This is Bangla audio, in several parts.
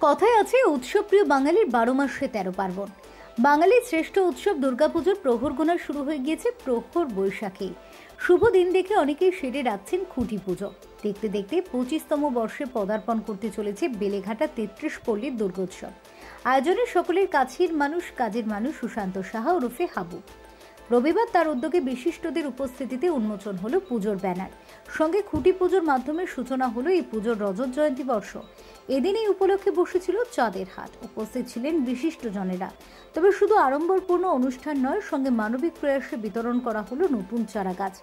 কথায় আছে উৎসবপ্রিয় বাঙালির 12 মাসে 13 পার্বণ। বাঙালির শ্রেষ্ঠ উৎসব দুর্গাপুজোর প্রহর গোনা শুরু হয়ে গিয়েছে প্রহর বৈশাখে। শুভ দিন দেখে অনেকেই সেরে রাখছেন খুঁটি পুজো। দেখতে দেখতে 25তম বর্ষে পদার্পণ করতে চলেছে বেলেঘাটা 33 পল্লীর দুর্গোৎসব। আয়োজনে সকলের কাছের মানুষ, কাজের মানুষ সুশান্ত সাহা ওরফে হাবু। রবিবার তার উদ্যোগে বিশিষ্টদের উপস্থিতিতে উন্মোচন হলো পুজোর ব্যানার। সঙ্গে খুঁটি পুজোর মাধ্যমে সূচনা হলো এই পুজোর রজত জয়ন্তী বর্ষ। এদিন এই উপলক্ষে বসেছিল চাঁদের হাট। উপস্থিত ছিলেন বিশিষ্টজনেরা। তবে শুধু আড়ম্বরপূর্ণ অনুষ্ঠান নয়, সঙ্গে মানবিক প্রয়াসে বিতরণ করা হলো নতুন চারা গাছ।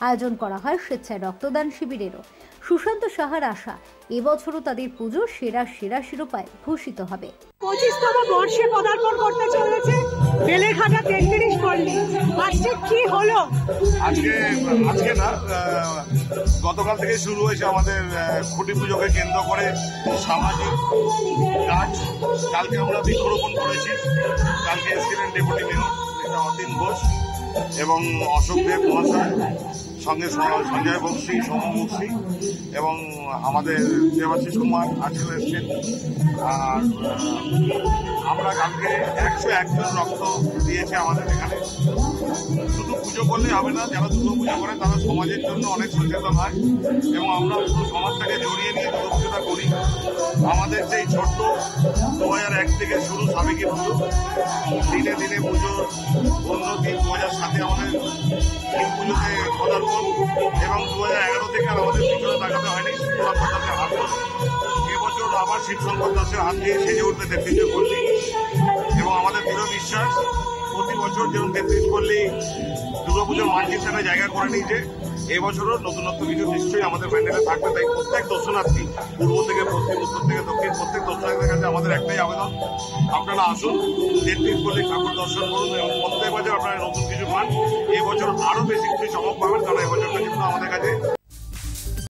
আয়োজন করা হয় স্বেচ্ছায় রক্তদান শিবিরেরও। সুশান্ত সাহার আশা, এবছরও তাদের পুজো সেরা শিরোপায় ভূষিত হবে। 25তম বর্ষে পদার্পণ করতে চলেছে বেলেঘাটা 33 পল্লী। আজকে কি হলো? আজকে না, গতকাল থেকে শুরু হয়েছে আমাদের খুঁটি পুজোকে কেন্দ্র করে সামাজিক কাজ। কালকে আমরা বৃক্ষরোপণ করেছি। কালকে এসেছিলেন ডেপুটি মেয়র অতীন ঘোষ এবং অশোক দেব মহাশয়, সঙ্গে সঞ্জয় বক্সি, সোম বক্সি এবং আমাদের দেবাশিস কুমার আজকে এসেছেন। আর আমরা কালকে 101 জন রক্ত দিয়েছে আমাদের এখানে। শুধু পুজো করলে হবে না, যারা দুর্গা পুজো করে তারা সমাজের জন্য অনেক সচেতন হয় এবং আমরা পুরো সমাজটাকে জড়িয়ে নিয়ে দুর্গা পুজোটা করি। আমাদের সেই ছোট্ট 2001 থেকে শুরু সাবেকি পুজো, দিনে দিনে পুজোর উন্নতি। 2007-এ আমাদের শিব পুজোতে পদার্পণ এবং 2011 থেকে আর আমাদের পিছনে তাকাতে হয়নি। শিবশঙ্কর দাসের হাত ধরে এবছর আবার শিবশঙ্কর দাসের হাত দিয়ে সেজে উঠতে 33 পল্লী এবং আমাদের দৃঢ় বিশ্বাস প্রতি বছর যেমন 33 পল্লী দুর্গাপুজোর মানচিত্রে জায়গা করে নিয়েছে, এবছরও নতুনত্ব কিছু নিশ্চয়ই আমাদের প্যান্ডেলে থাকবে। তাই প্রত্যেক দর্শনার্থী, পূর্ব থেকে পশ্চিম, উত্তর থেকে দক্ষিণ, প্রত্যেক দর্শনার্থীদের কাছে আমাদের একটাই আবেদন, আপনারা আসুন 33 পল্লী ঠাকুর দর্শন করুন এবং প্রত্যেক বছর আপনারা নতুন কিছু পান। এবছর আরও বেশি